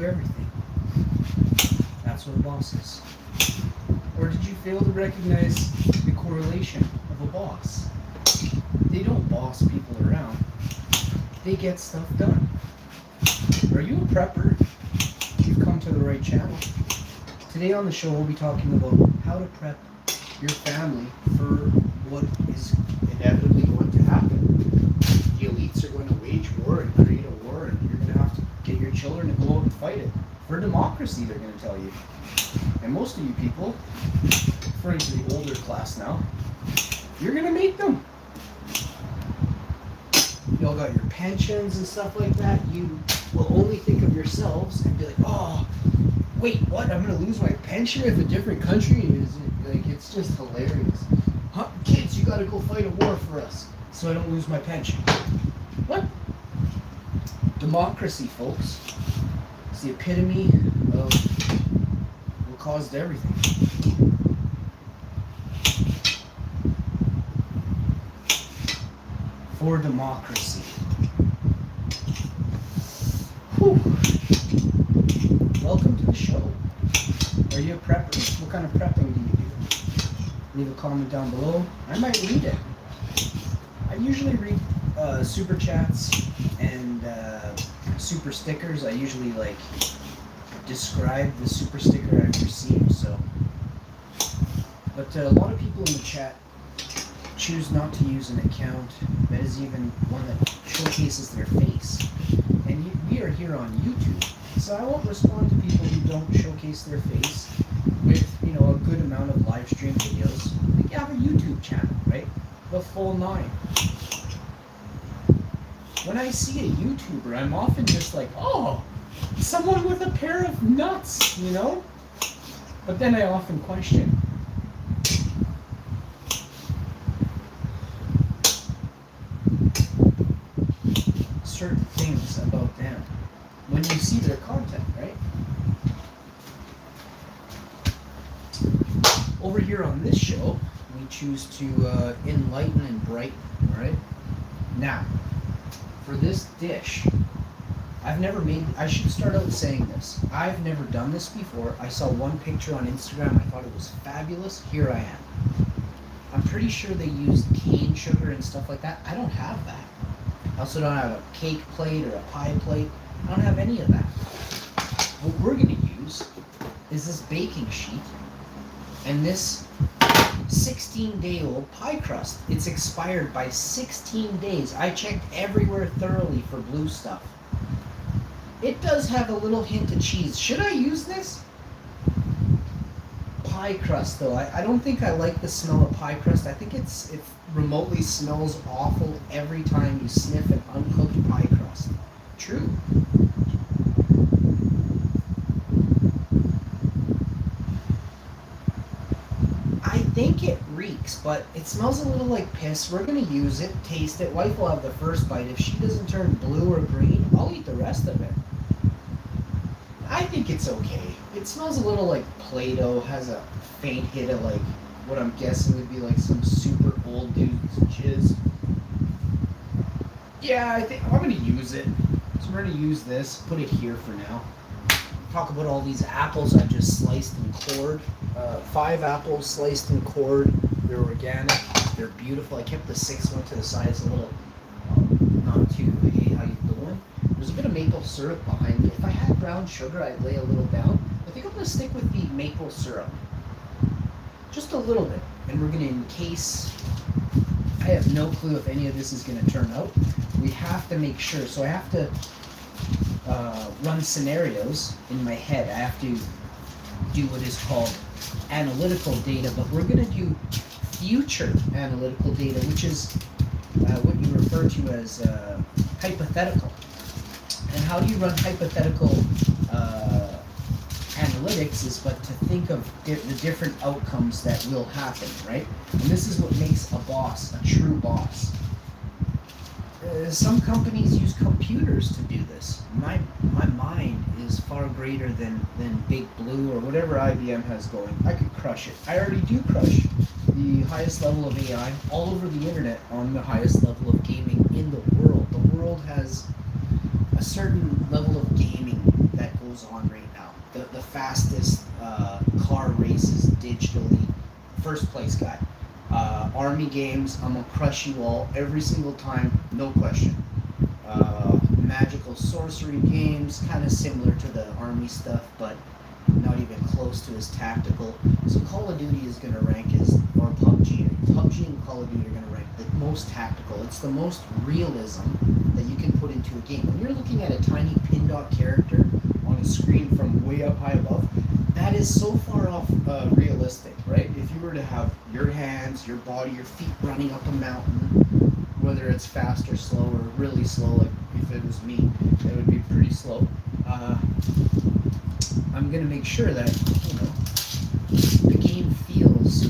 do everything. That's what a boss is. Or did you fail to recognize the correlation of a boss? They don't boss people around. They get stuff done. Are you a prepper? You've come to the right channel. Today on the show we'll be talking about how to prep your family for what is inevitably going to happen. The elites are going to wage war and create a war, and you're going to have to get your children to go out and fight it. For democracy, they're going to tell you. And most of you people, referring to the older class now, you're going to make them. You all got your pensions and stuff like that. You will only think of yourselves and be like, oh, wait, what? I'm going to lose my pension if a different country is like, it's just hilarious. Huh? Kids, you got to go fight a war for us so I don't lose my pension. What? Democracy, folks. It's the epitome of what caused everything. For democracy. Whew. Welcome to the show. Are you a prepper? What kind of prepping do you do? Leave a comment down below. I might read it. I usually read super chats and super stickers. I usually like describe the super sticker I've received. So, but a lot of people in the chat choose not to use an account that is even one that showcases their face. And we are here on YouTube, so I won't respond to people who don't showcase their face with, you know, a good amount of live stream videos. You have a YouTube channel, right? The full 9. When I see a YouTuber, I'm often just like, oh, someone with a pair of nuts, you know? But then I often question, certain things about them when you see their content, right? Over here on this show, we choose to enlighten and brighten, all right? Now, for this dish, I should start out saying this. I've never done this before. I saw one picture on Instagram. I thought it was fabulous. Here I am. I'm pretty sure they used cane sugar and stuff like that. I don't have that. I also don't have a cake plate or a pie plate. I don't have any of that. What we're going to use is this baking sheet and this 16-day-old pie crust. It's expired by 16 days. I checked everywhere thoroughly for blue stuff. It does have a little hint of cheese. Should I use this? Pie crust, though. I don't think I like the smell of pie crust. I think it remotely smells awful every time you sniff an uncooked pie crust. True. I think it reeks, but it smells a little like piss. We're going to use it, taste it. Wife will have the first bite. If she doesn't turn blue or green, I'll eat the rest of it. I think it's okay. It smells a little like Play-Doh, has a faint hit of like what I'm guessing would be like some super old dude's jizz. Yeah, I think I'm going to use it. So we're going to use this, put it here for now. Talk about all these apples I just sliced and cored. 5 apples sliced and cored. They're organic. They're beautiful. I kept the 6th one to the side. It's a little not too, hey, how you doing? There's a bit of maple syrup behind it. If I had brown sugar, I'd lay a little down. I think I'm going to stick with the maple syrup. Just a little bit. And we're going to encase. I have no clue if any of this is going to turn out. We have to make sure. So I have to run scenarios in my head. I have to do what is called analytical data, but we're going to do future analytical data, which is what you refer to as hypothetical. And how do you run hypothetical analytics is but to think of the different outcomes that will happen, right? And this is what makes a boss a true boss. Some companies use computers to do this. My mind is far greater than Big Blue or whatever IBM has going. I could crush it. I already do crush the highest level of AI all over the internet on the highest level of gaming in the world. The world has a certain level of gaming that goes on right now. The fastest car races digitally. First place guy. Army games, I'm gonna crush you all every single time, no question. Magical sorcery games, kind of similar to the army stuff, but not even close to as tactical. So Call of Duty is going to rank as, or PUBG and Call of Duty are going to rank the most tactical. It's the most realism that you can put into a game. When you're looking at a tiny pin dot character on a screen from way up high above, that is so far off realistic, right? If you were to have your hands, your body, your feet running up a mountain, whether it's fast or slow or really slow, like if it was me, it would be pretty slow. I'm going to make sure that, the game feels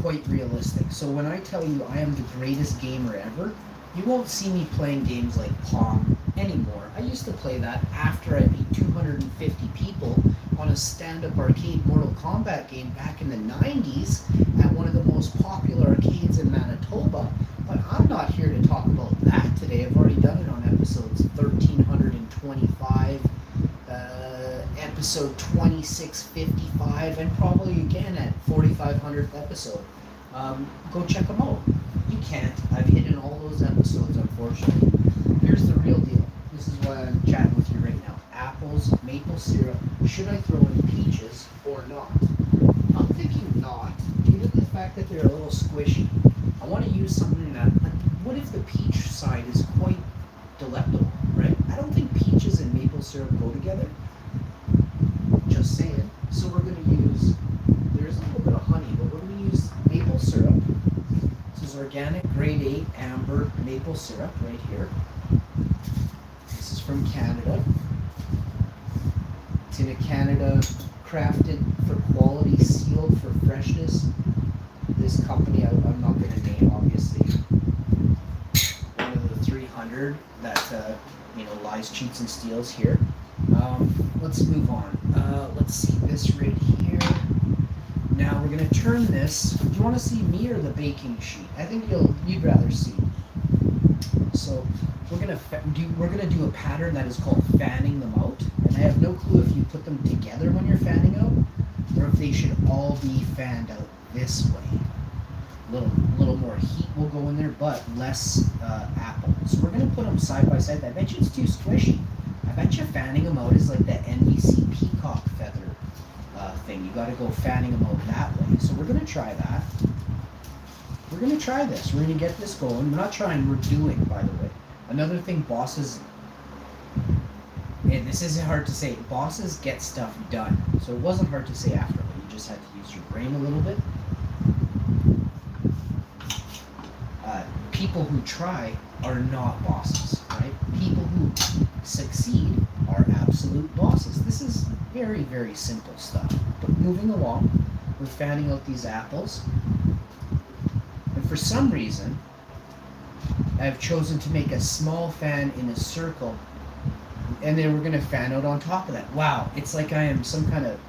quite realistic. So when I tell you I am the greatest gamer ever, you won't see me playing games like Pong anymore. I used to play that after I beat 250 people on a stand-up arcade Mortal Kombat game back in the 90s at one of the most popular arcades in Manitoba. But I'm not here to talk about that today. I've already done it on episodes 1325, episode 2655, and probably again at 4500th episode. Go check them out. You can't. I've hidden all those episodes, unfortunately. Here's the real deal. This is why I'm chatting with you right now. Apples, maple syrup. Should I throw in peaches or not? I'm thinking not, due to the fact that they're a little squishy. I want to use something that, like, what if the peach side is quite delectable, right? I don't think peaches and maple syrup go together. Just saying. So we're going to use, there's a little bit of honey, but we're going to use maple syrup. This is organic grade 8 amber maple syrup right here. This is from Canada. It's in a Canada crafted for quality, sealed for freshness. This company, I'm not going to name, obviously, one of the 300 that lies, cheats, and steals here. Let's move on. Let's see this right here. Now we're going to turn this. Do you want to see me or the baking sheet? I think you'd rather see. So we're going to do a pattern that is called fanning them out, and I have no clue if you put them together when you're fanning out, or if they should all be fanned out this way. Little more heat will go in there, but less apple. So we're going to put them side by side. I bet you it's too squishy. I bet you fanning them out is like that NBC peacock feather thing. You got to go fanning them out that way. So we're going to try that. We're going to try this. We're going to get this going. We're not trying, we're doing, by the way. Another thing bosses, and this isn't hard to say, bosses get stuff done. So it wasn't hard to say after, but you just had to use your brain a little bit. People who try are not bosses, right? People who succeed are absolute bosses. This is very, very simple stuff. But moving along, we're fanning out these apples. And for some reason, I've chosen to make a small fan in a circle, and then we're going to fan out on top of that. Wow, it's like I am some kind of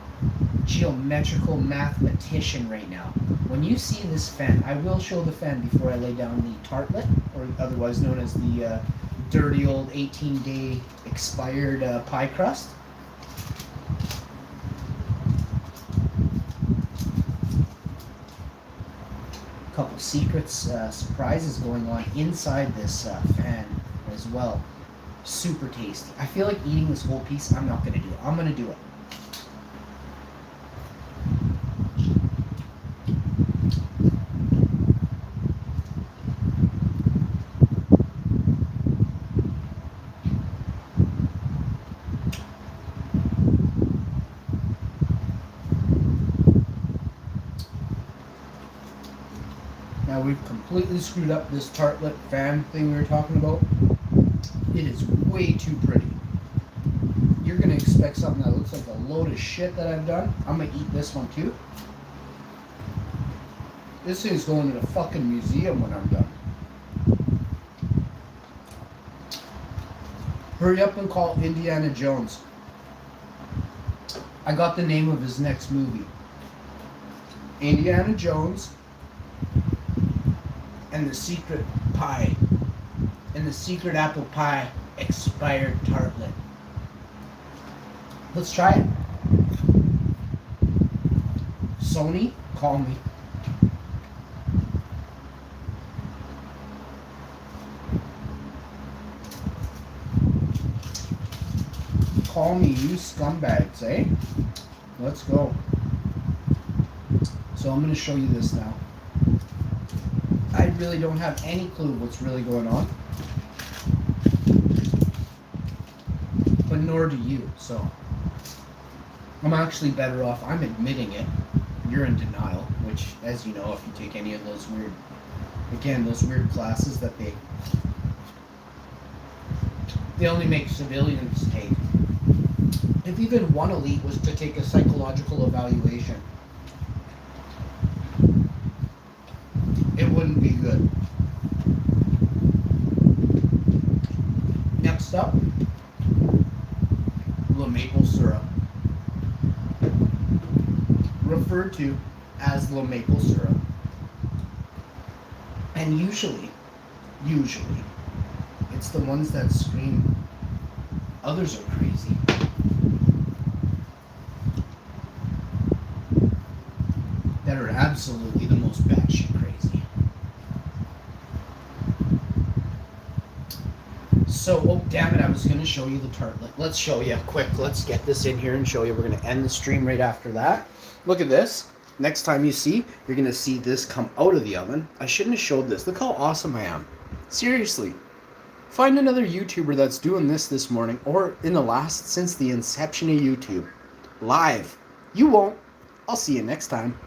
geometrical mathematician right now. When you see this fan, I will show the fan before I lay down the tartlet, or otherwise known as the dirty old 18-day expired pie crust. Couple secrets, surprises going on inside this fan as well. Super tasty. I feel like eating this whole piece. I'm not going to do it. I'm going to do it. Now we've completely screwed up this tartlet fan thing we were talking about. It is way too pretty. You're going to expect something that looks like a load of shit that I've done. I'm going to eat this one too. This thing's going to the fucking museum when I'm done. Hurry up and call Indiana Jones. I got the name of his next movie. Indiana Jones and the Secret Pie. And the Secret Apple Pie Expired Tartlet. Let's try it. Sony, call me. Call me, you scumbags, eh? Let's go. So I'm going to show you this now. I really don't have any clue what's really going on. But nor do you, so I'm actually better off. I'm admitting it. You're in denial, which, as you know, if you take any of those weird, again, those weird classes that they only make civilians take. If even one elite was to take a psychological evaluation, it wouldn't be good. Next up, maple syrup. Referred to as the maple syrup. And usually, it's the ones that scream, others are crazy. That are absolutely the most batshit crazy. So, oh damn it, I was going to show you the tartlet. Let's show you quick. Let's get this in here and show you. We're going to end the stream right after that. Look at this. Next time you see, you're going to see this come out of the oven. I shouldn't have showed this. Look how awesome I am. Seriously. Find another YouTuber that's doing this morning or since the inception of YouTube. Live. You won't. I'll see you next time.